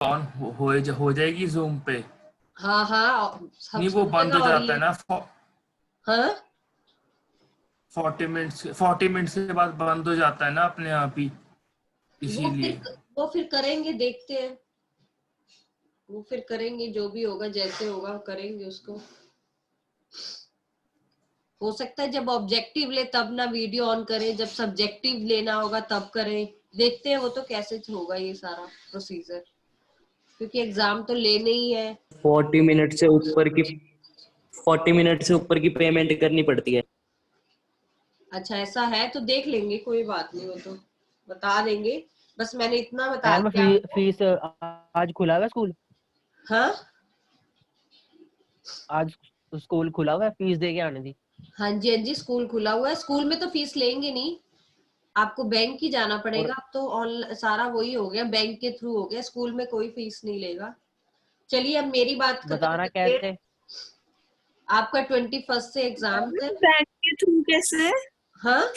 On हो जाएगी zoom पे। हाँ हाँ, सब नहीं वो सब बंद जगह हो हो रही जाता है है। ना। हाँ 40 मिनट के बाद बंद हो जाता है ना अपने आप ही, वो फिर इसीलिए। वो फिर करेंगे, देखते हैं। वो फिर करेंगे, जो भी होगा जैसे होगा करेंगे उसको। हो सकता है जब ऑब्जेक्टिव ले तब ना वीडियो ऑन करें, जब सब्जेक्टिव लेना होगा तब करें। देखते हैं वो तो कैसे होगा ये सारा प्रोसीजर, क्योंकि एग्जाम तो लेने ही है। 40 मिनट से ऊपर की 40 मिनट से ऊपर की पेमेंट करनी पड़ती है। अच्छा ऐसा है तो देख लेंगे, कोई बात नहीं, वो तो बता देंगे। बस मैंने इतना बता मैम दिया आपको। फीस आज खुला हुआ है स्कूल? हाँ आज स्कूल खुला हुआ है, फीस दे के आने दी? हाँ जी, हाँ जी, स्कूल खुला हुआ है। स्कूल में तो फीस लेंगे नहीं, आपको बैंक ही जाना और पड़ेगा। अब तो ऑनलाइन सारा वही हो गया, बैंक के थ्रू हो गया। स्कूल में कोई फीस नहीं लेगा। चलिए अब मेरी बात खत्म बताना करते हैं। कैसे? आपका 21 से एग्जाम है। बैंक के थ्रू कैसे? हाँ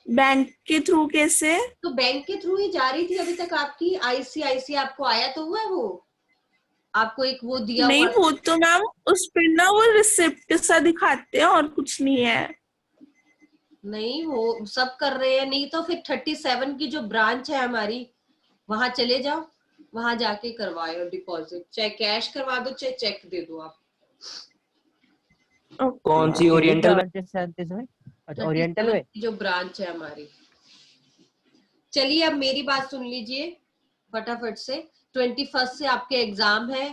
बैंक के थ्रू कैसे? तो बैंक के थ्रू ही जा रही थी अभी तक आपकी। आईसीआईसी आपको आया तो हुआ है वो, आपको एक वो दिया नहीं, हुआ। वो तो मैम उस पे ना वो रिसिप्ट सा दिखाते हैं और कुछ नहीं है। नहीं वो सब कर रहे हैं। नहीं तो फिर 37 की जो ब्रांच है हमारी, वहां चले जाओ, वहां जाके करवाओ डिपॉजिट। चाहे कैश करवा दो चाहे चेक दे दो आप। ओके। कौन सी कितनी ओरिएंटल ब्रांच है 37 में? अच्छा, ओरिएंटल 37 में। की जो ब्रांच है हमारी। चलिए अब मेरी बात सुन लीजिए फटाफट से। 21 से आपके एग्जाम है,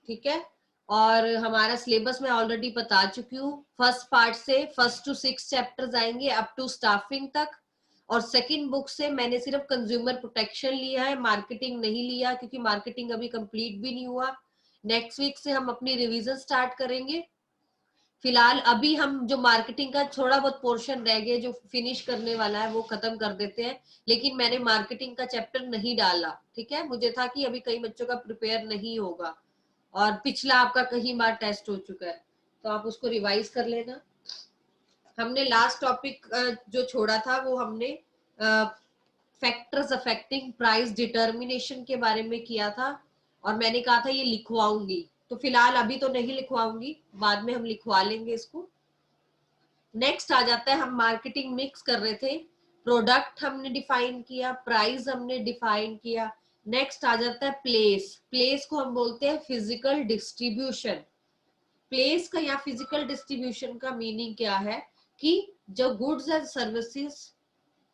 ठीक है। और हमारा सिलेबस मैं ऑलरेडी बता चुकी हूँ। फर्स्ट पार्ट से 1 to 6 चैप्टर्स आएंगे अप टू स्टाफिंग तक। और सेकंड बुक से मैंने सिर्फ कंज्यूमर प्रोटेक्शन लिया है, मार्केटिंग नहीं लिया, क्योंकि मार्केटिंग अभी कंप्लीट भी नहीं हुआ। नेक्स्ट वीक से हम अपनी रिवीजन स्टार्ट करेंगे। फिलहाल अभी हम जो मार्केटिंग का थोड़ा बहुत पोर्शन रह गया, जो फिनिश करने वाला है, वो खत्म कर देते हैं। लेकिन मैंने मार्केटिंग का चैप्टर नहीं डाला, ठीक है। मुझे था कि अभी कई बच्चों का प्रिपेयर नहीं होगा, और पिछला आपका कहीं बार टेस्ट हो चुका है, तो आप उसको रिवाइज कर लेना। हमने लास्ट टॉपिक जो छोड़ा था वो हमने फैक्टर्स अफेक्टिंग प्राइस डिटर्मिनेशन के बारे में किया था। और मैंने कहा था ये लिखवाऊंगी, तो फिलहाल अभी तो नहीं लिखवाऊंगी, बाद में हम लिखवा लेंगे इसको। नेक्स्ट आ जाता है, हम मार्केटिंग मिक्स कर रहे थे। प्रोडक्ट हमने डिफाइन किया, प्राइस हमने डिफाइन किया। नेक्स्ट आ जाता है प्लेस। प्लेस को हम बोलते हैं फिजिकल डिस्ट्रीब्यूशन। प्लेस का या फिजिकल डिस्ट्रीब्यूशन का मीनिंग क्या है कि जो गुड्स एंड सर्विसेज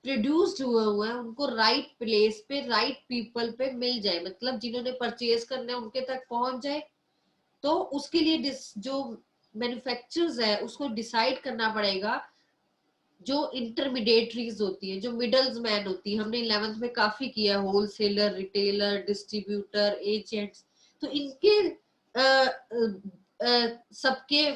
प्रोड्यूस्ड हुए हैं उनको राइट प्लेस पे, राइट पीपल पे मिल जाए, मतलब जिन्होंने परचेज करना है उनके तक पहुंच जाए। तो उसके लिए जो मैन्युफैक्चरर्स है उसको डिसाइड करना पड़ेगा। जो इंटरमीडिएटरीज होती है, जो मिडल्स मैन होती है, हमने 11th में काफी किया, होलसेलर, रिटेलर, डिस्ट्रीब्यूटर, एजेंट्स। तो इनके सबके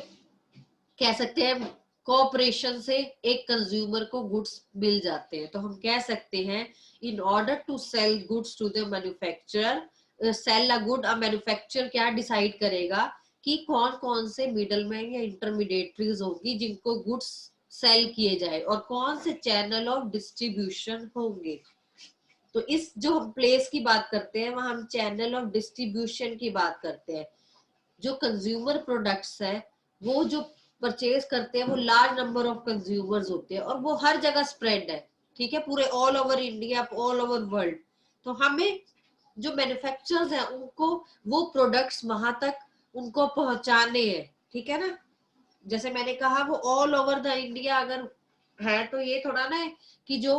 कह सकते हैं कोऑपरेशन से एक कंज्यूमर को गुड्स मिल जाते हैं। तो हम कह सकते हैं in order to sell goods to the manufacturer, sell a good, a manufacturer क्या डिसाइड करेगा कि कौन कौन से मिडलमैन या इंटरमीडिएटरीज होगी जिनको गुड्स सेल किए जाए, और कौन से चैनल ऑफ डिस्ट्रीब्यूशन होंगे। तो इस जो हम प्लेस की बात करते हैं वहां हम चैनल ऑफ डिस्ट्रीब्यूशन की बात करते हैं। जो कंज्यूमर प्रोडक्ट्स है वो जो परचेज करते हैं वो लार्ज नंबर ऑफ कंज्यूमर्स होते हैं, और वो हर जगह स्प्रेड है, ठीक है, पूरे all over India, all over world. तो हमें जो मैन्युफैक्चरर्स हैं उनको वो प्रोडक्ट्स वहां तक उनको पहुंचाने हैं, ठीक है ना। जैसे मैंने कहा वो ऑल ओवर द इंडिया अगर है, तो ये थोड़ा ना है कि जो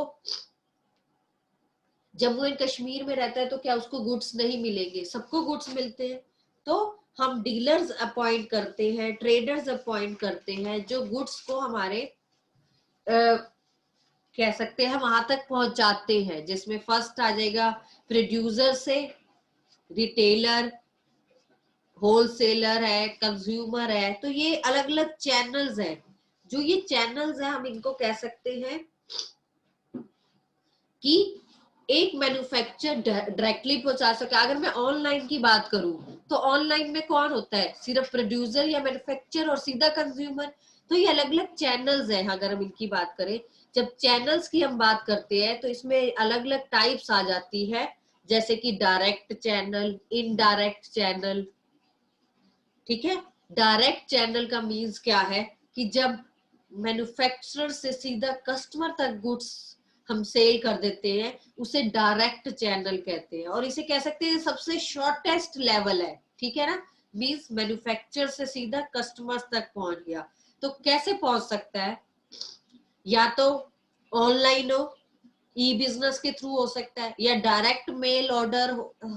जम्मू एंड कश्मीर में रहता है तो क्या उसको गुड्स नहीं मिलेंगे, सबको गुड्स मिलते हैं। तो हम डीलर्स अपॉइंट करते हैं, ट्रेडर्स अपॉइंट करते हैं, जो गुड्स को हमारे कह सकते हैं वहां तक पहुंचाते हैं, जिसमें फर्स्ट आ जाएगा प्रोड्यूसर से, रिटेलर, होलसेलर है, कंज्यूमर है। तो ये अलग अलग चैनल्स हैं। जो ये चैनल्स हैं हम इनको कह सकते हैं कि एक मैन्युफैक्चर डायरेक्टली पहुंचा सके। अगर मैं ऑनलाइन की बात करूं तो ऑनलाइन में कौन होता है, सिर्फ प्रोड्यूसर या मैन्युफैक्चर और सीधा कंज्यूमर। तो ये अलग अलग चैनल्स हैं अगर हम इनकी बात करें। जब चैनल्स की हम बात करते हैं तो इसमें अलग अलग टाइप्स आ जाती है। जैसे कि डायरेक्ट चैनल, इनडायरेक्ट चैनल। ठीक है, डायरेक्ट चैनल का मीन्स क्या है कि जब मैन्युफैक्चरर से सीधा कस्टमर तक गुड्स हम सेल कर देते हैं, उसे डायरेक्ट चैनल कहते हैं। और इसे कह सकते हैं सबसे शॉर्टेस्ट लेवल है, ठीक है ना, मीन्स मैन्युफैक्चरर से सीधा कस्टमर तक पहुंच गया। तो कैसे पहुंच सकता है, या तो ऑनलाइन हो, ई बिजनेस के थ्रू हो सकता है, या डायरेक्ट मेल ऑर्डर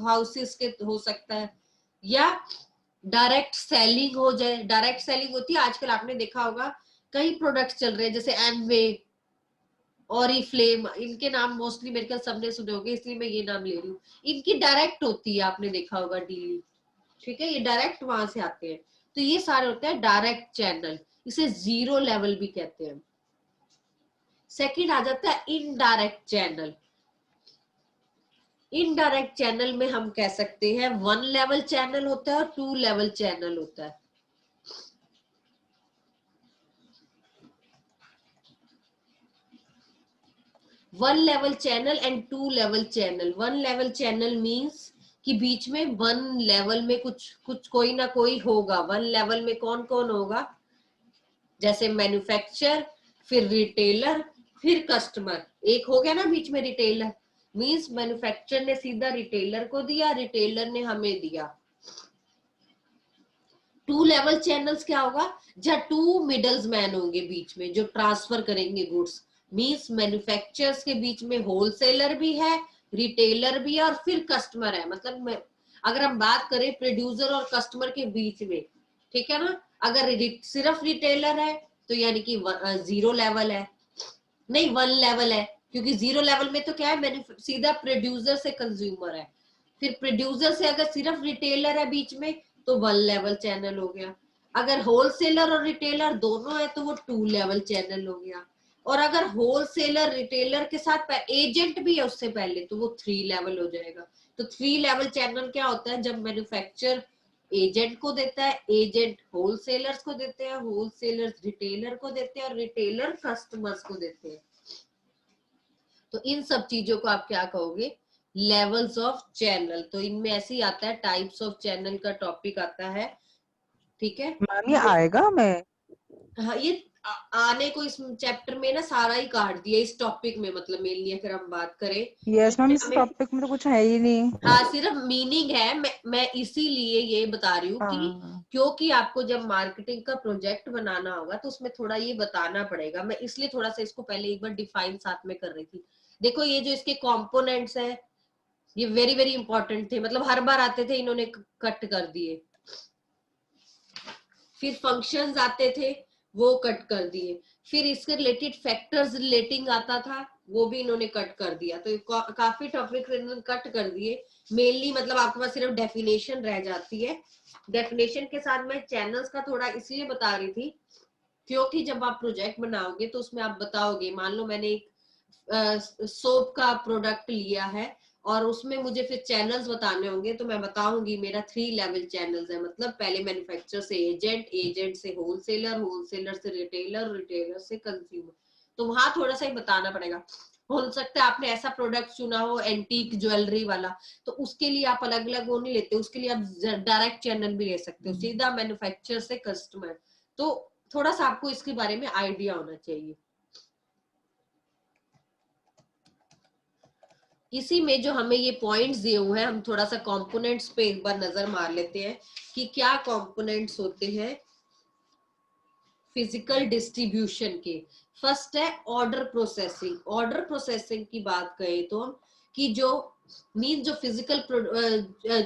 हाउसेस के हो सकता है, या डायरेक्ट सेलिंग हो जाए। डायरेक्ट सेलिंग होती है, आजकल आपने देखा होगा कई प्रोडक्ट्स चल रहे हैं जैसे एमवे, ऑरिफ्लेम, इनके नाम मोस्टली मेरे ख्याल सबने सुने होंगे, इसलिए मैं ये नाम ले रही हूँ। इनकी डायरेक्ट होती है, आपने देखा होगा डील, ठीक है, ये डायरेक्ट वहां से आते हैं। तो ये सारे होते हैं डायरेक्ट चैनल, इसे जीरो लेवल भी कहते हैं। सेकंड आ जाता है इनडायरेक्ट चैनल। इनडायरेक्ट चैनल में हम कह सकते हैं 1 लेवल चैनल होता है और 2 लेवल चैनल होता है। One level channel and 2 level channel. 1 level channel means कि बीच में 1 लेवल में कुछ कोई ना कोई होगा। 1 लेवल में कौन कौन होगा, जैसे मैन्युफैक्चरर, फिर रिटेलर, फिर कस्टमर। एक हो गया ना बीच में रिटेलर, मींस मैन्युफैक्चरर ने सीधा रिटेलर को दिया, रिटेलर ने हमें दिया। 2 लेवल चैनल्स क्या होगा, जहां 2 मिडल्स मैन होंगे बीच में जो ट्रांसफर करेंगे गुड्स, मींस मैन्युफैक्चरर्स के बीच में होलसेलर भी है, रिटेलर भी है, और फिर कस्टमर है। मतलब अगर हम बात करें प्रोड्यूसर और कस्टमर के बीच में, ठीक है ना, अगर सिर्फ रिटेलर है तो यानी कि 0 लेवल है, नहीं 1 लेवल है, क्योंकि 0 लेवल में तो क्या है, सीधा प्रोड्यूसर से कंज्यूमर है। फिर प्रोड्यूसर से अगर सिर्फ रिटेलर है बीच में तो 1 लेवल चैनल हो गया। अगर होलसेलर और रिटेलर दोनों है तो वो 2 लेवल चैनल हो गया। और अगर होलसेलर रिटेलर के साथ एजेंट भी है उससे पहले तो वो 3 लेवल हो जाएगा। तो 3 लेवल चैनल क्या होता है, जब मैन्युफैक्चर एजेंट को देता है, एजेंट होलसेलर्स को देते हैं, होलसेलर्स रिटेलर को देते हैं, और रिटेलर कस्टमर्स को देते हैं। तो इन सब चीजों को आप क्या कहोगे, लेवल्स ऑफ चैनल। तो इनमें ऐसे ही आता है, टाइप्स ऑफ चैनल का टॉपिक आता है, ठीक है मैम ये आएगा मैं? हाँ, ये आने को इस चैप्टर में ना सारा ही काट दिया इस टॉपिक में, मतलब मेनली अगर हम बात करें यस मैम, इस हमें, टॉपिक में तो कुछ है ही नहीं। हाँ सिर्फ मीनिंग है। मैं इसीलिए ये बता रही हूँ कि हाँ क्योंकि आपको जब मार्केटिंग का प्रोजेक्ट बनाना होगा तो उसमें थोड़ा ये बताना पड़ेगा। मैं इसलिए थोड़ा सा इसको पहले एक बार डिफाइन साथ में कर रही थी। देखो ये जो इसके कंपोनेंट्स है ये वेरी वेरी इंपॉर्टेंट थे, मतलब हर बार आते थे, इन्होंने कट कर दिए। फिर फंक्शंस आते थे वो कट कर दिए। फिर इसके रिलेटेड फैक्टर्स रिलेटिंग आता था वो भी इन्होंने कट कर दिया। तो काफी टॉपिक इन्होंने कट कर दिए। मेनली मतलब आपके पास सिर्फ डेफिनेशन रह जाती है। डेफिनेशन के साथ मैं चैनल्स का थोड़ा इसलिए बता रही थी क्योंकि जब आप प्रोजेक्ट बनाओगे तो उसमें आप बताओगे, मान लो मैंने एक सोप का प्रोडक्ट लिया है और उसमें मुझे फिर चैनल्स बताने होंगे, तो मैं बताऊंगी मेरा 3 लेवल चैनल्स है। मतलब पहले मैन्युफैक्चरर से एजेंट, एजेंट से होलसेलर, होलसेलर से रिटेलर, रिटेलर से कंज्यूमर। तो वहां थोड़ा सा ही बताना पड़ेगा। हो सकता है आपने ऐसा प्रोडक्ट चुना हो एंटीक ज्वेलरी वाला, तो उसके लिए आप अलग अलग वो नहीं लेते, उसके लिए आप डायरेक्ट चैनल भी ले सकते हो, सीधा मैन्युफैक्चरर से कस्टमर। तो थोड़ा सा आपको इसके बारे में आइडिया होना चाहिए। इसी में जो हमें ये पॉइंट्स दिए हुए हैं, हम थोड़ा सा कंपोनेंट्स पे एक बार नजर मार लेते हैं कि क्या कंपोनेंट्स होते हैं फिजिकल डिस्ट्रीब्यूशन के। फर्स्ट है ऑर्डर प्रोसेसिंग। ऑर्डर प्रोसेसिंग की बात करें तो हम कि जो मीन जो फिजिकल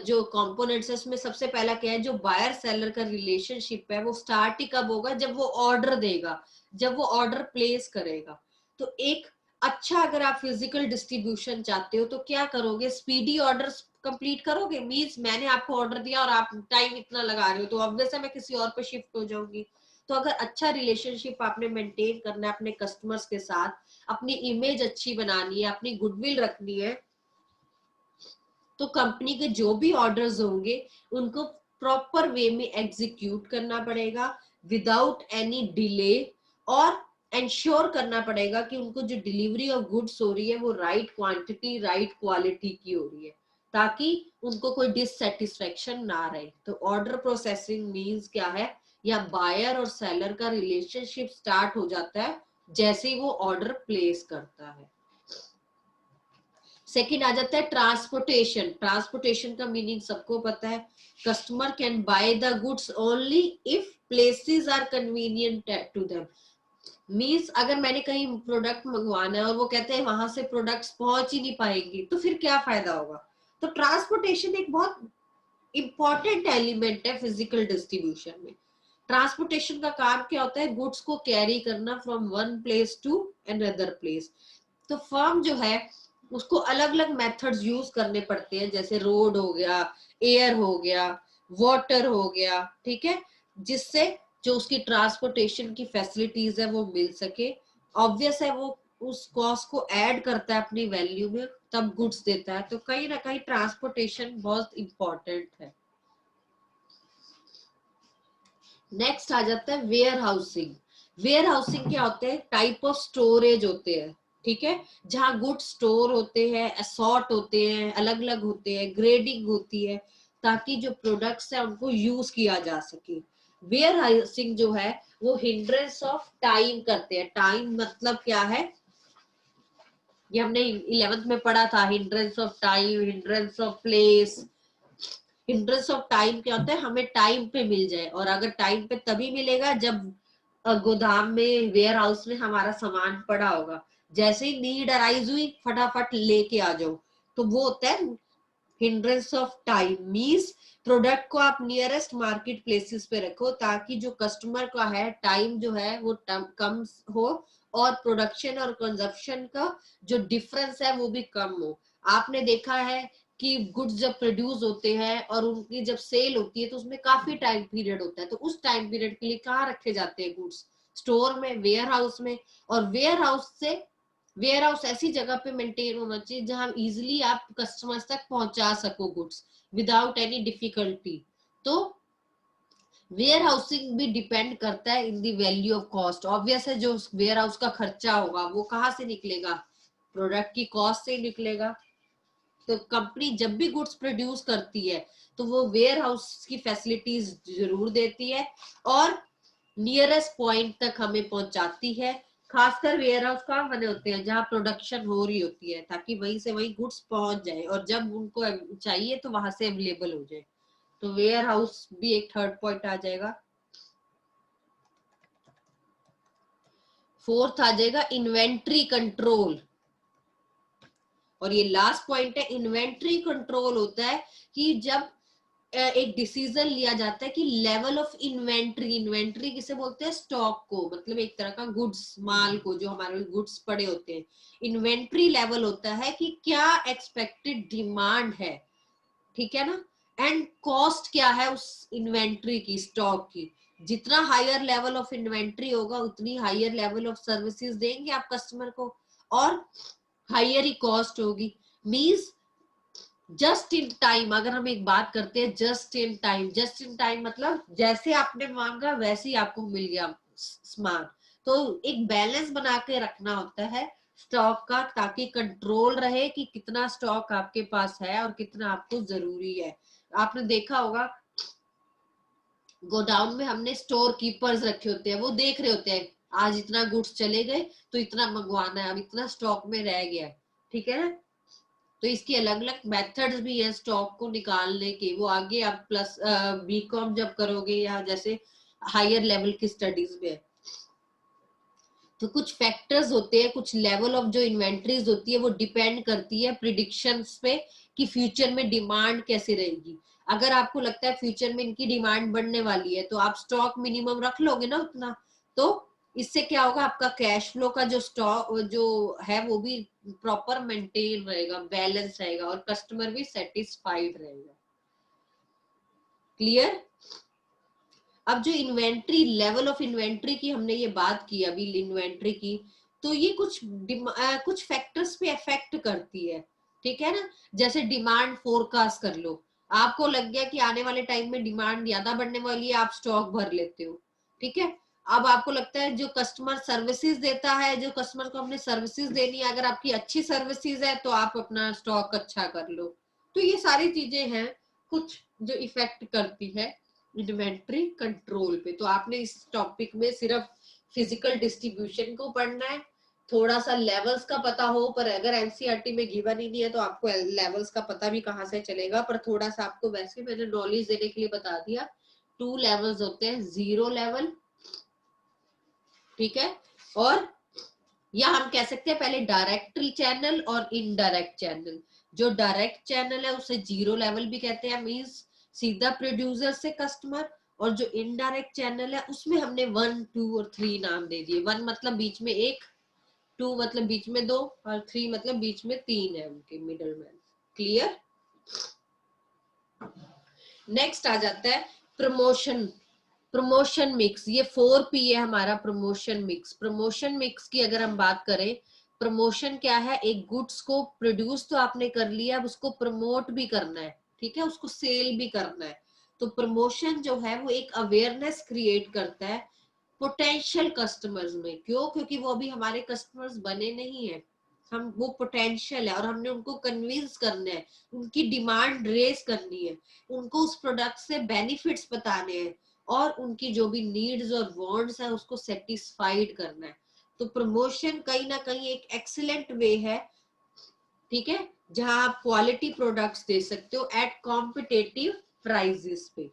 जो कंपोनेंट्स है उसमें सबसे पहला क्या है, जो बायर सेलर का रिलेशनशिप है वो स्टार्ट ही कब होगा, जब वो ऑर्डर देगा, जब वो ऑर्डर प्लेस करेगा। तो एक अच्छा अगर आप फिजिकल डिस्ट्रीब्यूशन चाहते हो तो क्या करोगे, स्पीडी ऑर्डर कंप्लीट करोगे। मींस मैंने आपको ऑर्डर दिया और आप टाइम इतना लगा रहे हो तो ऑब्वियस है मैं किसी और पे शिफ्ट हो जाऊंगी। तो अगर अच्छा रिलेशनशिप आपने मेंटेन करना है अपने कस्टमर्स के साथ, अपनी इमेज अच्छी बनानी है, अपनी गुडविल रखनी है, तो कंपनी के जो भी ऑर्डर्स होंगे उनको प्रॉपर वे में एग्जीक्यूट करना पड़ेगा विदाउट एनी डिले, और एंश्योर करना पड़ेगा कि उनको जो डिलीवरी ऑफ गुड्स हो रही है वो राइट क्वांटिटी, राइट क्वालिटी की हो रही है। ताकि उनको कोई डिससेटिस्फेक्शन ना रहे। तो ऑर्डर प्रोसेसिंग मींस क्या है, या बायर और सेलर का रिलेशनशिप स्टार्ट हो जाता है जैसे ही वो ऑर्डर प्लेस करता है। सेकंड आ जाता है ट्रांसपोर्टेशन। ट्रांसपोर्टेशन का मीनिंग सबको पता है, customer can buy the goods only if places are convenient to them. Means अगर मैंने कहीं प्रोडक्ट मंगवाना है और वो कहते हैं वहां से प्रोडक्ट्स पहुंच ही नहीं पाएंगी, तो फिर क्या फायदा होगा। तो ट्रांसपोर्टेशन एक बहुत इंपॉर्टेंट एलिमेंट है फिजिकल डिस्ट्रीब्यूशन में। ट्रांसपोर्टेशन का काम क्या होता है, गुड्स को कैरी करना from one place to another place. तो फर्म जो है उसको अलग अलग मेथड्स यूज करने पड़ते हैं, जैसे रोड हो गया, एयर हो गया, वाटर हो गया, ठीक है, जिससे जो उसकी ट्रांसपोर्टेशन की फैसिलिटीज है वो मिल सके। ऑब्वियस है वो उस कॉस्ट को ऐड करता है अपनी वैल्यू में, तब गुड्स देता है। तो कहीं ना कहीं ट्रांसपोर्टेशन बहुत इंपॉर्टेंट है। नेक्स्ट आ जाता है वेयर हाउसिंग। वेयर हाउसिंग क्या होते हैं, टाइप ऑफ स्टोरेज होते हैं, ठीक है, जहां गुड स्टोर होते हैं, असॉर्ट होते हैं, अलग अलग होते हैं, ग्रेडिंग होती है, ताकि जो प्रोडक्ट्स है उनको यूज किया जा सके। वेयर हाउसिंग जो है वो हिंड्रेंस ऑफ टाइम करते हैं। टाइम मतलब क्या है, ये हमने 11th में पढ़ा था, hindrance of time, hindrance of place. Hindrance of time क्या होता है, हमें टाइम पे मिल जाए, और अगर टाइम पे तभी मिलेगा जब गोदाम में, वेयर हाउस में हमारा सामान पड़ा होगा। जैसे ही नीड अराइज हुई फटाफट लेके आ जाओ, तो वो होता है hindrance of time. Means product को आप नियरेस्ट मार्केट प्लेसेस पे रखो, ताकि जो कस्टमर का है टाइम जो है वो कम हो, और प्रोडक्शन और कंजप्शन का जो डिफरेंस है वो भी कम हो। आपने देखा है कि गुड्स जब प्रोड्यूस होते हैं और उनकी जब सेल होती है तो उसमें काफी टाइम पीरियड होता है। तो उस टाइम पीरियड के लिए कहाँ रखे जाते हैं गुड्स, स्टोर में, वेयर हाउस में। और वेयर हाउस ऐसी जगह पे मेंटेन होना चाहिए जहां इजिली आप कस्टमर्स तक पहुंचा सको गुड्स विदाउट एनी डिफिकल्टी। तो वेयर हाउसिंग भी डिपेंड करता है इन दी वैल्यू ऑफ कॉस्ट। ऑब्वियस है जो वेयर हाउस का खर्चा होगा वो कहाँ से निकलेगा, प्रोडक्ट की कॉस्ट से निकलेगा। तो कंपनी जब भी गुड्स प्रोड्यूस करती है तो वो वेयर हाउस की फैसिलिटीज जरूर देती है और नियरेस्ट पॉइंट तक हमें पहुंचाती है। खासकर वेयर हाउस कहाँ बने होते हैं, जहां प्रोडक्शन हो रही होती है, ताकि वहीं से वहीं गुड्स पहुंच जाए और जब उनको चाहिए तो वहां से अवेलेबल हो जाए। तो वेयर हाउस भी एक थर्ड पॉइंट आ जाएगा। फोर्थ आ जाएगा इन्वेंट्री कंट्रोल, और ये लास्ट पॉइंट है। इन्वेंट्री कंट्रोल होता है कि जब एक डिसीजन लिया जाता है कि लेवल ऑफ इन्वेंट्री, इन्वेंट्री किसे बोलते हैं, स्टॉक को, मतलब एक तरह का गुड्स, माल को, जो हमारे गुड्स पड़े होते हैं। इन्वेंट्री लेवल होता है कि क्या एक्सपेक्टेड डिमांड है, ठीक है ना, एंड कॉस्ट क्या है उस इन्वेंट्री की, स्टॉक की। जितना हायर लेवल ऑफ इन्वेंट्री होगा उतनी हायर लेवल ऑफ सर्विसेज देंगे आप कस्टमर को, और हायर ही कॉस्ट होगी। मींस जस्ट इन टाइम, अगर हम एक बात करते हैं just in time, just in time मतलब जैसे आपने मांगा वैसे ही आपको मिल गया सामान। तो एक बैलेंस बना के रखना होता है स्टॉक का, ताकि कंट्रोल रहे कि कितना स्टॉक आपके पास है और कितना आपको जरूरी है। आपने देखा होगा गोडाउन में हमने स्टोर कीपर्स रखे होते हैं, वो देख रहे होते हैं आज इतना गुड्स चले गए तो इतना मंगवाना है, अब इतना स्टॉक में रह गया, ठीक है ना। तो इसकी अलग अलग मेथड्स भी है स्टॉक को निकालने के, वो आगे आप प्लस बीकॉम जब करोगे या जैसे हायर लेवल की स्टडीज में। तो कुछ फैक्टर्स होते हैं, कुछ लेवल ऑफ जो इन्वेंट्रीज होती है वो डिपेंड करती है प्रिडिक्शंस पे कि फ्यूचर में डिमांड कैसे रहेगी। अगर आपको लगता है फ्यूचर में इनकी डिमांड बढ़ने वाली है तो आप स्टॉक मिनिमम रख लोगे ना उतना, तो इससे क्या होगा, आपका कैश फ्लो का जो स्टॉक जो है वो भी प्रॉपर मेंटेन रहेगा, बैलेंस रहेगा, और कस्टमर भी सेटिस्फाइड रहेगा। क्लियर। अब जो इन्वेंट्री, लेवल ऑफ इन्वेंट्री की हमने ये बात की अभी, इन्वेंट्री की, तो ये कुछ फैक्टर्स पे अफेक्ट करती है, ठीक है ना। जैसे डिमांड फोरकास्ट कर लो, आपको लग गया कि आने वाले टाइम में डिमांड ज्यादा बढ़ने वाली है, आप स्टॉक भर लेते हो, ठीक है। अब आपको लगता है जो कस्टमर सर्विसेज देता है, जो कस्टमर को हमने सर्विसेज देनी है, अगर आपकी अच्छी सर्विसेज है तो आप अपना स्टॉक अच्छा कर लो। तो ये सारी चीजें हैं कुछ जो इफेक्ट करती है इन्वेंट्री कंट्रोल पे। तो आपने इस टॉपिक में सिर्फ फिजिकल डिस्ट्रीब्यूशन को पढ़ना है, थोड़ा सा लेवल्स का पता हो, पर अगर एनसीईआरटी में गिवन ही नहीं है तो आपको लेवल्स का पता भी कहाँ से चलेगा। पर थोड़ा सा आपको वैसे मैंने नॉलेज देने के लिए बता दिया। 2 लेवल्स होते हैं, 0 लेवल, ठीक है, और या हम कह सकते हैं पहले डायरेक्ट चैनल और इनडायरेक्ट चैनल। जो डायरेक्ट चैनल है उसे 0 लेवल भी कहते हैं, मींस सीधा प्रोड्यूसर से कस्टमर। और जो इनडायरेक्ट चैनल है उसमें हमने 1, 2 और 3 नाम दे दिए। 1 मतलब बीच में 1, 2 मतलब बीच में 2 और 3 मतलब बीच में 3 है उनके मिडल मैन। क्लियर? नेक्स्ट आ जाता है प्रमोशन। प्रमोशन मिक्स, ये 4P है हमारा प्रमोशन मिक्स। प्रमोशन मिक्स की अगर हम बात करें, प्रमोशन क्या है? एक गुड्स को प्रोड्यूस तो आपने कर लिया, अब उसको प्रमोट भी करना है, ठीक है, उसको सेल भी करना है। तो प्रमोशन जो है वो एक अवेयरनेस क्रिएट करता है पोटेंशियल कस्टमर्स में। क्यों? क्योंकि वो अभी हमारे कस्टमर्स बने नहीं है, हम वो पोटेंशियल है और हमने उनको कन्विंस करना है, उनकी डिमांड रेस करनी है, उनको उस प्रोडक्ट से बेनिफिट्स बताने हैं और उनकी जो भी नीड्स और वांट्स है उसको सेटिस्फाइड करना है। तो प्रमोशन कहीं ना कहीं एक एक्सीलेंट वे है, ठीक है, जहां आप क्वालिटी प्रोडक्ट्स दे सकते हो एट कॉम्पिटेटिव प्राइसेस पे,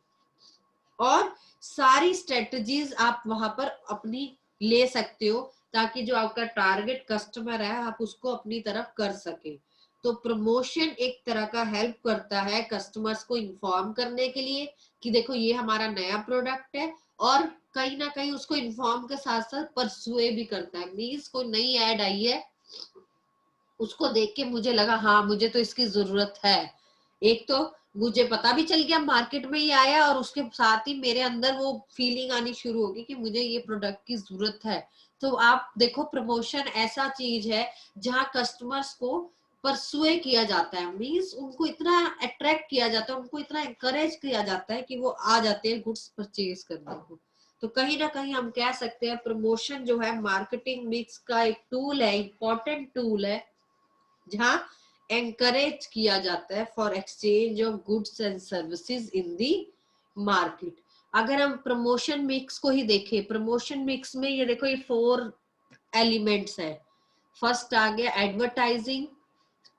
और सारी स्ट्रेटजीज आप वहां पर अपनी ले सकते हो ताकि जो आपका टारगेट कस्टमर है आप उसको अपनी तरफ कर सके। तो प्रमोशन एक तरह का हेल्प करता है कस्टमर्स को इन्फॉर्म करने के लिए कि देखो ये हमारा नया प्रोडक्ट है, और कहीं ना कहीं उसको इन्फॉर्म के साथ साथ परसुए भी करता है। मींस कोई नई ऐड आई है, उसको देख के मुझे लगा हाँ मुझे तो इसकी जरूरत है, एक तो मुझे पता भी चल गया मार्केट में ये आया, और उसके साथ ही मेरे अंदर वो फीलिंग आनी शुरू होगी कि मुझे ये प्रोडक्ट की जरूरत है। तो आप देखो प्रमोशन ऐसा चीज है जहां कस्टमर्स को परसुए किया जाता है, मींस उनको इतना अट्रैक्ट किया जाता है, उनको इतना एनकरेज किया जाता है कि वो आ जाते हैं गुड्स परचेज करने को। तो कहीं ना कहीं हम कह सकते हैं प्रमोशन जो है मार्केटिंग मिक्स का एक टूल है, इंपॉर्टेंट टूल है, जहां एनकरेज किया जाता है for exchange of goods and services in the market. अगर हम प्रमोशन मिक्स को ही देखें, प्रमोशन मिक्स में ये देखो ये 4 एलिमेंट्स हैं। फर्स्ट आ गया advertising,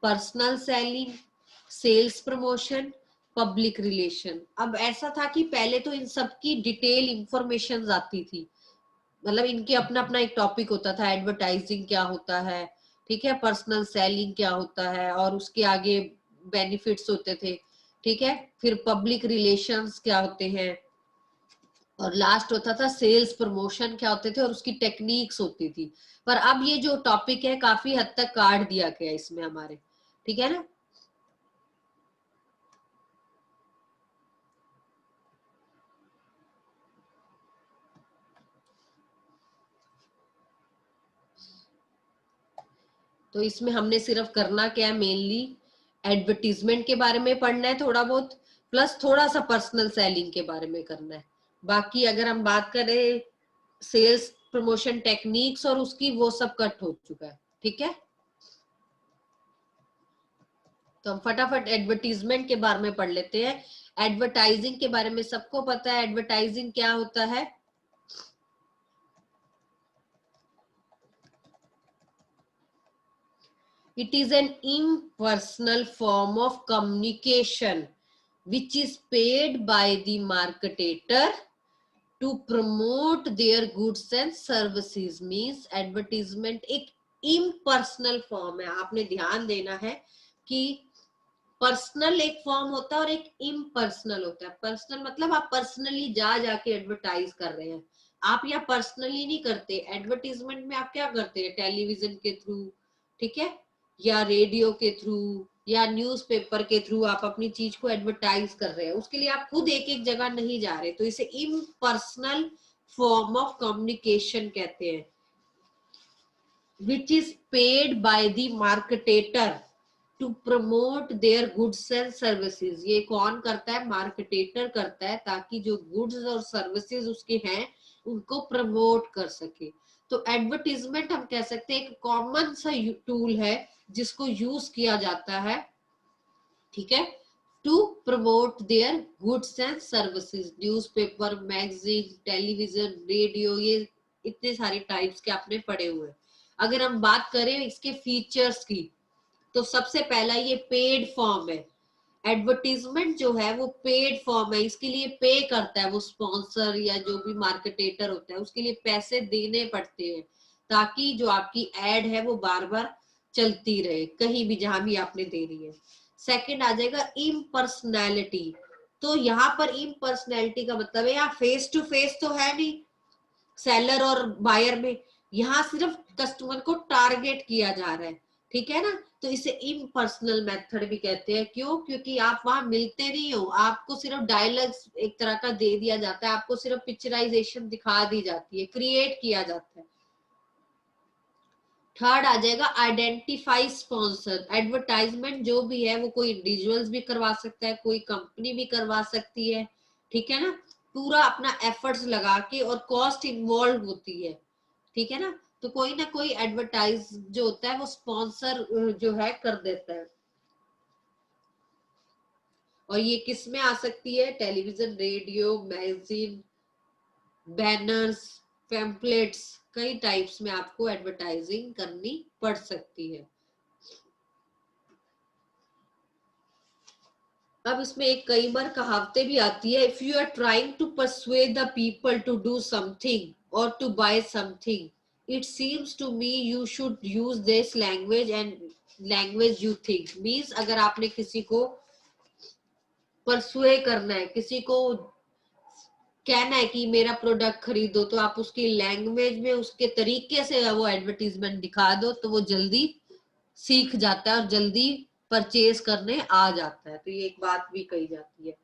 personal selling, sales promotion, public relation. अब ऐसा था कि पहले तो इन सब की डिटेल इंफॉर्मेशन आती थी, मतलब इनके अपना अपना एक टॉपिक होता था, एडवर्टाइजिंग क्या होता है, ठीक है, पर्सनल सेलिंग क्या होता है, और उसके आगे बेनिफिट्स होते थे, ठीक है, फिर पब्लिक रिलेशंस क्या होते हैं, और लास्ट होता था सेल्स प्रमोशन क्या होते थे, और उसकी टेक्निक्स होती थी। पर अब ये जो टॉपिक है काफी हद तक काट दिया गया इसमें हमारे, ठीक है ना। तो इसमें हमने सिर्फ करना क्या है, मेनली एडवर्टीजमेंट के बारे में पढ़ना है थोड़ा बहुत, प्लस थोड़ा सा पर्सनल सेलिंग के बारे में करना है। बाकी अगर हम बात करें सेल्स प्रमोशन टेक्निक्स और उसकी, वो सब कट हो चुका है, ठीक है। तो हम फटाफट एडवर्टीजमेंट के बारे में पढ़ लेते हैं। एडवर्टाइजिंग के बारे में सबको पता है, एडवर्टाइजिंग क्या होता है। It is an impersonal form of communication which is paid by the marketer to promote their goods and services. Means advertisement एक impersonal form है, आपने ध्यान देना है कि पर्सनल एक फॉर्म होता है और एक इम्पर्सनल होता है। पर्सनल मतलब आप पर्सनली जा जाके एडवर्टाइज कर रहे हैं, आप यहाँ पर्सनली नहीं करते। एडवर्टीजमेंट में आप क्या करते हैं, टेलीविजन के थ्रू, ठीक है, या रेडियो के थ्रू, या न्यूज़पेपर के थ्रू आप अपनी चीज को एडवर्टाइज कर रहे हैं, उसके लिए आप खुद एक एक जगह नहीं जा रहे। तो इसे इम्पर्सनल फॉर्म ऑफ कम्युनिकेशन कहते हैं, which is paid by the marketer to promote their goods and services. ये कौन करता है, मार्केटेटर करता है, ताकि जो गुड्स और सर्विसेज उसके हैं उनको प्रमोट कर सके। तो एडवर्टीजमेंट हम कह सकते हैं एक कॉमन सा टूल है जिसको यूज किया जाता है, ठीक है, to promote their goods and services, newspaper, magazine, television, radio, ये इतने सारे टाइप्स के आपने पढ़े हुए। अगर हम बात करें इसके फीचर्स की, तो सबसे पहला ये पेड फॉर्म है। एडवर्टीजमेंट जो है वो पेड फॉर्म है, इसके लिए पे करता है वो स्पॉन्सर या जो भी मार्केटेटर होता है, उसके लिए पैसे देने पड़ते हैं ताकि जो आपकी एड है वो बार बार चलती रहे कहीं भी जहां भी आपने देनी है। सेकंड आ जाएगा इम्पर्सनैलिटी। तो यहाँ पर इम्पर्सनैलिटी का मतलब है यहाँ फेस टू फेस तो है नहीं सेलर और बायर में, यहाँ सिर्फ कस्टमर को टारगेट किया जा रहा है, ठीक है ना। तो इसे इम्पर्सनल मेथड भी कहते हैं। क्यों? क्योंकि आप वहां मिलते नहीं हो, आपको सिर्फ डायलॉग्स एक तरह का दे दिया जाता है, आपको सिर्फ पिक्चराइजेशन दिखा दी जाती है, क्रिएट किया जाता है। थर्ड आ जाएगा आइडेंटिफाई स्पॉन्सर। एडवर्टाइजमेंट जो भी है वो कोई इंडिविजुअल्स भी करवा सकता है, कोई कंपनी भी करवा सकती है, ठीक है ना। पूरा अपना एफर्ट्स लगा के और कॉस्ट इन्वॉल्व होती है, ठीक है ना। तो कोई ना कोई एडवर्टाइज जो होता है वो स्पॉन्सर जो है कर देता है। और ये किस में आ सकती है? Television, radio, magazine, banners, pamphlets, कई टाइप्स में आपको एडवर्टाइजिंग करनी पड़ सकती है। अब इसमें एक कई बार कहावतें भी आती है, if you are trying to persuade the people to do something और to buy something, it seems to me you should use this language and language you think। means अगर आपने किसी को परसुए करना है, किसी को कहना है कि मेरा प्रोडक्ट खरीदो, तो आप उसकी लैंग्वेज में उसके तरीके से वो एडवर्टीजमेंट दिखा दो तो वो जल्दी सीख जाता है और जल्दी परचेज करने आ जाता है। तो ये एक बात भी कही जाती है।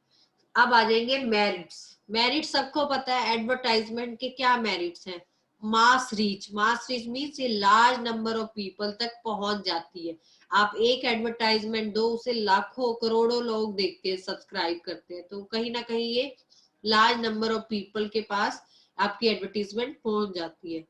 अब आ जाएंगे मेरिट्स। मेरिट सबको पता है एडवर्टाइजमेंट के क्या मेरिट्स हैं। मास रीच। मास रीच मीन्स ये लार्ज नंबर ऑफ पीपल तक पहुंच जाती है। आप एक एडवर्टाइजमेंट दो, उसे लाखों करोड़ों लोग देखते हैं, सब्सक्राइब करते हैं, तो कहीं ना कहीं ये लार्ज नंबर ऑफ पीपल के पास आपकी एडवर्टीजमेंट पहुंच जाती है,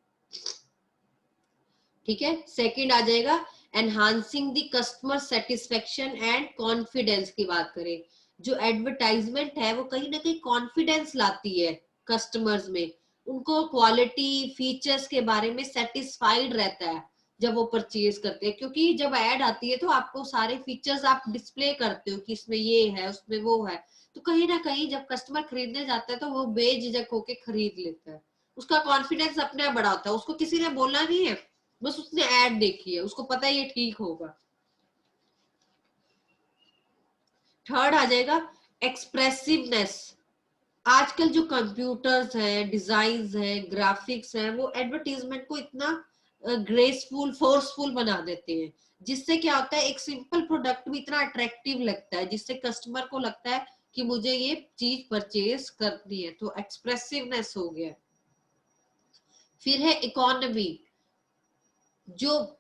ठीक है। सेकंड आ जाएगा enhancing the customer satisfaction and confidence की बात करें, जो एडवर्टाइजमेंट है वो कहीं ना कहीं कॉन्फिडेंस लाती है कस्टमर्स में, उनको क्वालिटी फीचर्स के बारे में सेटिस्फाइड रहता है जब वो परचेज करते हैं। क्योंकि जब ऐड आती है तो आपको सारे फीचर्स आप डिस्प्ले करते हो कि इसमें ये है, उसमें वो है, तो कहीं ना कहीं जब कस्टमर खरीदने जाता है तो वो बेझिझक होके खरीद लेता है, उसका कॉन्फिडेंस अपने आप बढ़ा होता है, उसको किसी ने बोला नहीं है, बस उसने ऐड देखी है, उसको पता है ये ठीक होगा। थर्ड आ जाएगा एक्सप्रेसिवनेस। आजकल जो कंप्यूटर्स हैं, डिजाइन्स हैं, ग्राफिक्स हैं, वो एडवर्टीजमेंट को इतना ग्रेसफुल, फोर्सफुल बना देते हैं, जिससे क्या होता है एक सिंपल प्रोडक्ट भी इतना अट्रैक्टिव लगता है, जिससे कस्टमर को लगता है कि मुझे ये चीज परचेज करनी है। तो एक्सप्रेसिवनेस हो गया। फिर है इकोनॉमी। जो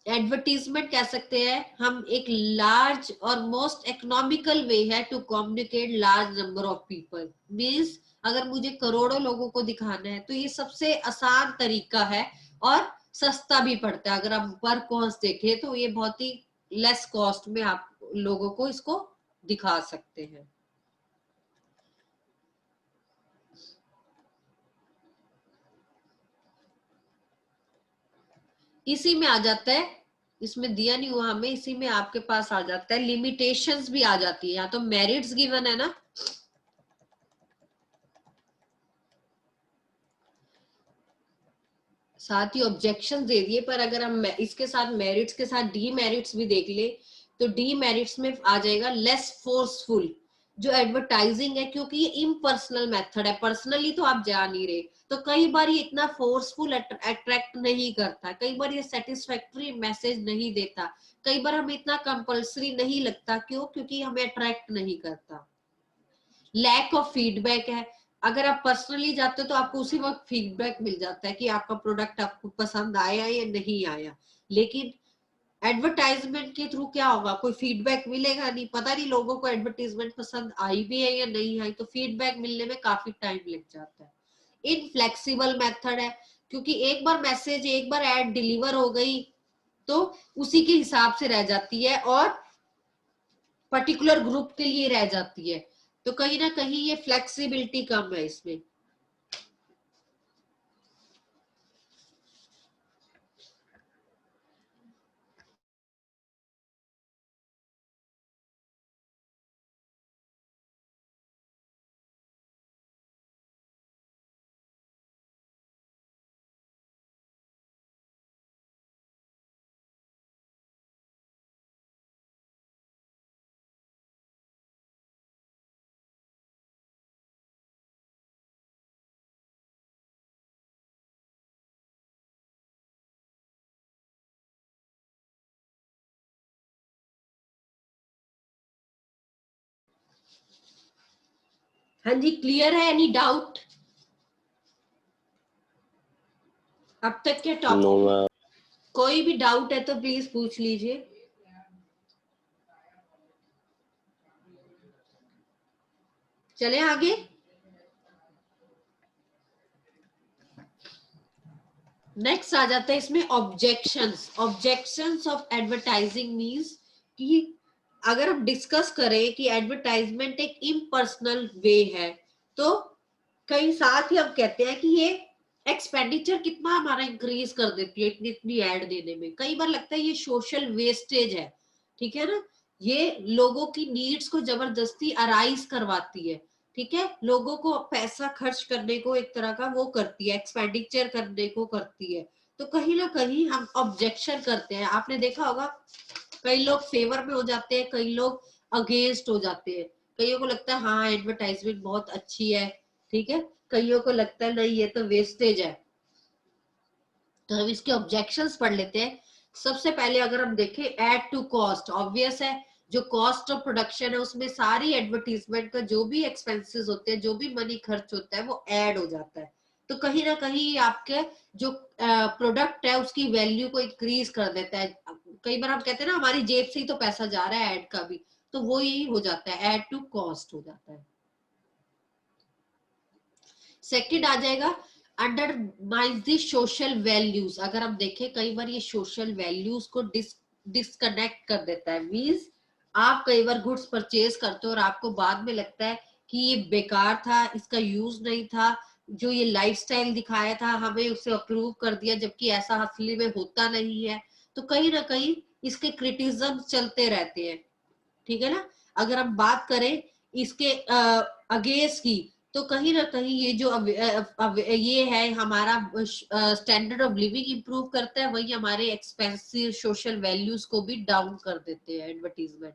एडवर्टीजमेंट कह सकते हैं हम एक लार्ज और मोस्ट इकोनॉमिकल वे है to communicate large number of people. Means अगर मुझे करोड़ों लोगों को दिखाना है तो ये सबसे आसान तरीका है और सस्ता भी पड़ता है। अगर हम पर कॉस्ट देखें तो ये बहुत ही लेस कॉस्ट में आप लोगों को इसको दिखा सकते हैं। इसी में आ जाता है, इसमें दिया नहीं हुआ हमें, इसी में आपके पास आ जाता है लिमिटेशंस भी आ जाती है। यहाँ तो मेरिट्स गिवन है ना, साथ ही ऑब्जेक्शन दे दिए, पर अगर हम इसके साथ मेरिट्स के साथ डीमेरिट्स भी देख ले तो डीमेरिट्स में आ जाएगा लेस फोर्सफुल। जो एडवर्टाइजिंग है, क्योंकि ये इम्पर्सनल मेथड है, पर्सनली तो आप जा नहीं रहे, तो कई बार ये इतना फोर्सफुल अट्रैक्ट नहीं करता, कई बार ये सेटिस्फैक्टरी मैसेज नहीं देता, कई बार हमें इतना कंपल्सरी नहीं लगता। क्यों? क्योंकि हमें अट्रैक्ट नहीं करता। लैक ऑफ फीडबैक है। अगर आप पर्सनली जाते हो तो आपको उसी वक्त फीडबैक मिल जाता है कि आपका प्रोडक्ट आपको पसंद आया या नहीं आया, लेकिन एडवर्टाइजमेंट के थ्रू क्या होगा, कोई फीडबैक मिलेगा नहीं, पता नहीं लोगों को एडवर्टाइजमेंट पसंद आई भी है या नहीं आई, तो फीडबैक मिलने में काफी टाइम लग जाता है। इनफ्लेक्सिबल मेथड है, क्योंकि एक बार मैसेज, एक बार एड डिलीवर हो गई तो उसी के हिसाब से रह जाती है और पर्टिकुलर ग्रुप के लिए रह जाती है। तो कहीं ना कहीं ये फ्लेक्सिबिलिटी कम है इसमें। हाँ जी, क्लियर है? एनी डाउट अब तक के टॉपिक? No ma'am. कोई भी डाउट है तो प्लीज पूछ लीजिए। चले आगे। नेक्स्ट आ जाता है इसमें objections. Objections of advertising means कि अगर हम डिस्कस करें कि एडवर्टाइजमेंट एक इम्पर्सनल वे है, तो कई साथ ही हम कहते हैं कि ये एक्सपेंडिचर कितना हमारा इंक्रीज कर देती है इतनी इतनी ऐड देने में। कई बार लगता है ये सोशल वेस्टेज है, ठीक है ना, ये लोगों की नीड्स को जबरदस्ती अराइज करवाती है, ठीक है, लोगों को पैसा खर्च करने को एक तरह का वो करती है, एक्सपेंडिचर करने को करती है। तो कहीं ना कहीं हम ऑब्जेक्शन करते हैं। आपने देखा होगा कई लोग फेवर में हो जाते हैं, कई लोग अगेंस्ट हो जाते हैं। कईयों को लगता है हाँ एडवर्टाइजमेंट बहुत अच्छी है, ठीक है, कईयों को लगता है नहीं ये तो वेस्टेज है। तो हम इसके ऑब्जेक्शंस पढ़ लेते हैं। सबसे पहले अगर हम देखें एड टू कॉस्ट, ऑब्वियस है जो कॉस्ट ऑफ प्रोडक्शन है उसमें सारी एडवर्टीजमेंट का जो भी एक्सपेंसेस होते हैं, जो भी मनी खर्च होता है वो ऐड हो जाता है। तो कहीं ना कहीं आपके जो प्रोडक्ट है उसकी वैल्यू को इंक्रीज कर देता है। कई बार हम कहते हैं ना हमारी जेब से ही तो पैसा जा रहा है ऐड का भी, तो वो ही हो जाता है, ऐड टू कॉस्ट हो जाता है। सेकंड आ जाएगा अंडरमाइज द सोशल वैल्यूज। अगर हम देखें कई बार ये सोशल वैल्यूज को डिस्कनेक्ट कर देता है। मींस आप कई बार गुड्स परचेज करते हो और आपको बाद में लगता है कि ये बेकार था, इसका यूज नहीं था, जो ये लाइफस्टाइल दिखाया था हमें उसे अप्रूव कर दिया, जबकि ऐसा असली में होता नहीं है। तो कहीं ना कहीं इसके क्रिटिसिज्म चलते रहते हैं, ठीक है ना। अगर हम बात करें इसके अगेंस्ट की, तो कहीं ना कहीं ये जो ये है हमारा स्टैंडर्ड ऑफ लिविंग इंप्रूव करता है, वही हमारे एक्सपेंसिव सोशल वैल्यूज को भी डाउन कर देते हैं एडवर्टीजमेंट।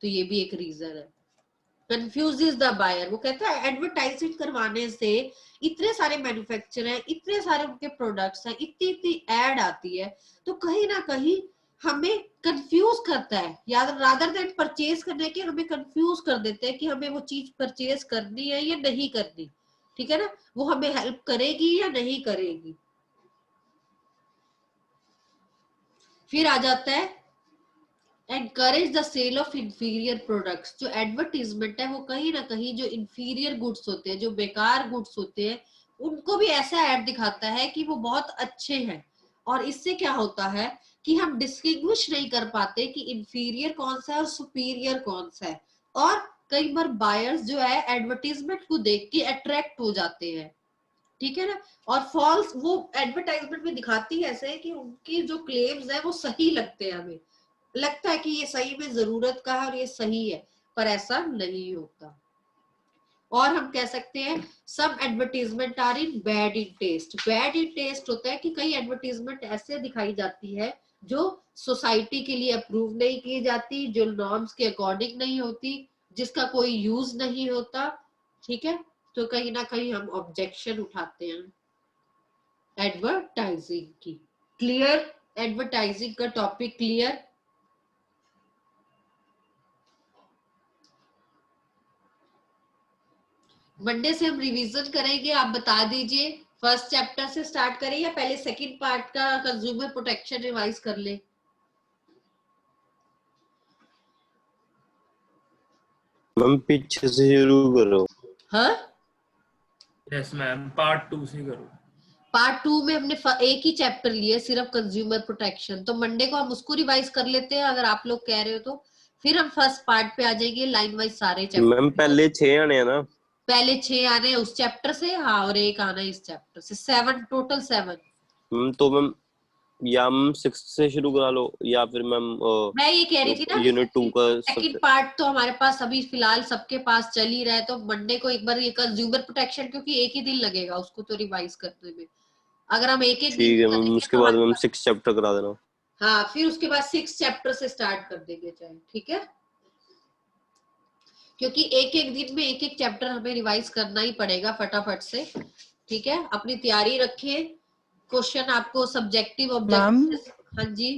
तो ये भी एक रीजन है। कंफ्यूजेस द बायर, वो कहता है एडवर्टाइजमेंट करवाने से इतने सारे मैन्युफैक्चरर हैं, इतने सारे उनके प्रोडक्ट्स हैं, इतनी इतनी एड आती है, तो कहीं ना कहीं हमें कंफ्यूज करता है। याद रादर देन परचेज करने के हमें कंफ्यूज कर देते हैं कि हमें वो चीज परचेज करनी है या नहीं करनी, ठीक है ना, वो हमें हेल्प करेगी या नहीं करेगी। फिर आ जाता है encourage the sale of inferior products. जो एडवर्टीजमेंट है वो कहीं ना कहीं जो इंफीरियर गुड्स होते हैं, जो बेकार गुड्स होते हैं, उनको भी ऐसा ऐड दिखाता है कि वो बहुत अच्छे हैं। और इससे क्या होता है कि हम डिस्टिंग्विश नहीं कर पाते कि इंफीरियर कौन सा है और सुपीरियर कौन सा है। और कई बार बायर्स जो है एडवर्टीजमेंट को देख के अट्रैक्ट हो जाते हैं, ठीक है ना, और फॉल्स वो एडवर्टाइजमेंट में दिखाती है ऐसे कि उनकी जो क्लेम्स है वो सही लगते हैं, हमें लगता है कि ये सही में जरूरत का है और ये सही है, पर ऐसा नहीं होता। और हम कह सकते हैं some advertisement are in bad in taste. Bad in taste होता है कि कई एडवर्टीजमेंट ऐसे दिखाई जाती है जो सोसाइटी के लिए अप्रूव नहीं की जाती, जो नॉर्म्स के अकॉर्डिंग नहीं होती, जिसका कोई यूज नहीं होता, ठीक है। तो कहीं ना कहीं हम ऑब्जेक्शन उठाते हैं एडवर्टाइजिंग की। क्लियर? एडवर्टाइजिंग का टॉपिक क्लियर? मंडे से हम रिवीजन करेंगे, आप बता दीजिए फर्स्ट चैप्टर से स्टार्ट करें या पहले सेकंड पार्ट का कंज्यूमर प्रोटेक्शन रिवाइज कर ले? मैम पीछे से शुरू करो। हाँ, यस मैम, पार्ट 2 से करो। पार्ट 2 में हमने एक ही चैप्टर लिया सिर्फ कंज्यूमर प्रोटेक्शन, तो मंडे को हम उसको रिवाइज कर लेते हैं अगर आप लोग कह रहे हो तो। फिर हम फर्स्ट पार्ट पे आ जाएंगे, लाइन वाइज सारे चैप्टर। मैम पहले 6 आने हैं ना? पहले 6 आने हैं उस चैप्टर से, हाँ, और एक आना है इस चैप्टर से, 7 टोटल 7। तो मैम या मैम 6 से शुरू करा लो या फिर मैम मैं ये कह रही थी ना, यूनिट 2 का सेकंड पार्ट तो हमारे पास अभी फिलहाल सबके पास चल ही रहा है, तो मंडे को एक बार ये कंज्यूमर प्रोटेक्शन, क्योंकि एक ही दिन लगेगा उसको तो रिवाइज करने में, अगर हम एक एक ठीक है दिन मैम। उसके बाद मैम 6 चैप्टर करा देना। हाँ, फिर उसके बाद 6 चैप्टर से स्टार्ट कर देंगे चाहे, ठीक है, क्योंकि एक एक दिन में एक एक चैप्टर हमें रिवाइज करना ही पड़ेगा फटाफट से, ठीक है। अपनी तैयारी रखिए, क्वेश्चन आपको सब्जेक्टिव ऑब्जेक्टिव। हाँ जी,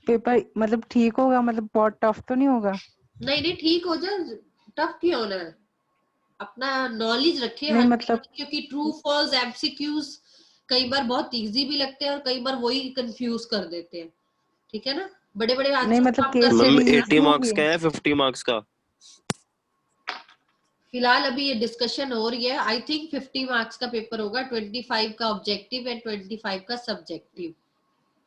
पेपर मतलब ठीक होगा, मतलब बहुत टफ तो नहीं होगा? नहीं नहीं, ठीक हो जाए, टफ क्यों होना है, अपना नॉलेज रखिए नहीं हर मतलब चीज़, क्योंकि ट्रू फॉल्स एमसीक्यूज कई बार बहुत इजी भी लगते हैं और कई बार वही कंफ्यूज कर देते हैं, ठीक है ना। बड़े बड़े नहीं आंसर मतलब केस मैम स्टडी 80 मार्क्स का है 50 मार्क्स का? फिलहाल अभी ये डिस्कशन हो रही है, आई थिंक 50 मार्क्स का पेपर होगा, 25 का ऑब्जेक्टिव एंड 25 का सब्जेक्टिव।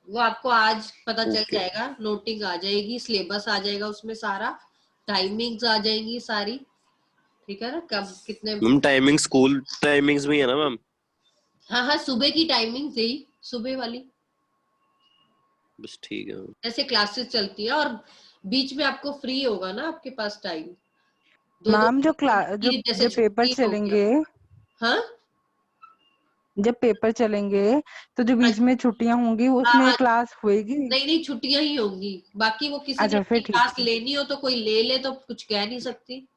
वो आपको आज पता चल जाएगा, नोटिंग आ जाएगी, सिलेबस आ जाएगा उसमें सारा, टाइमिंग्स आ जाएंगी सारी, ठीक है ना, कब कितने। मैम टाइमिंग स्कूल टाइमिंग्स भी है ना मैम? हाँ हाँ, सुबह की टाइमिंग यही, सुबह वाली बस ठीक है। ऐसे क्लासेस चलती है, और बीच में आपको फ्री होगा ना आपके पास टाइम, दो मैम जो जैसे जब पेपर छुट्टी हो गया। चलेंगे, हाँ जब पेपर चलेंगे तो जो बीच में छुट्टियां होंगी हाँ उसमें हाँ, क्लास होएगी? नहीं नहीं, छुट्टियां ही होंगी, बाकी वो किसी ने अच्छा फिर अपनी ठीक क्लास है। लेनी हो तो कोई ले ले, तो कुछ कह नहीं सकती,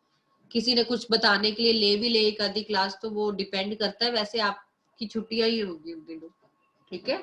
किसी ने कुछ बताने के लिए ले भी ले एक आधी क्लास, तो वो डिपेंड करता है, वैसे आपकी छुट्टियां ही होंगी उन दिनों, ठीक है।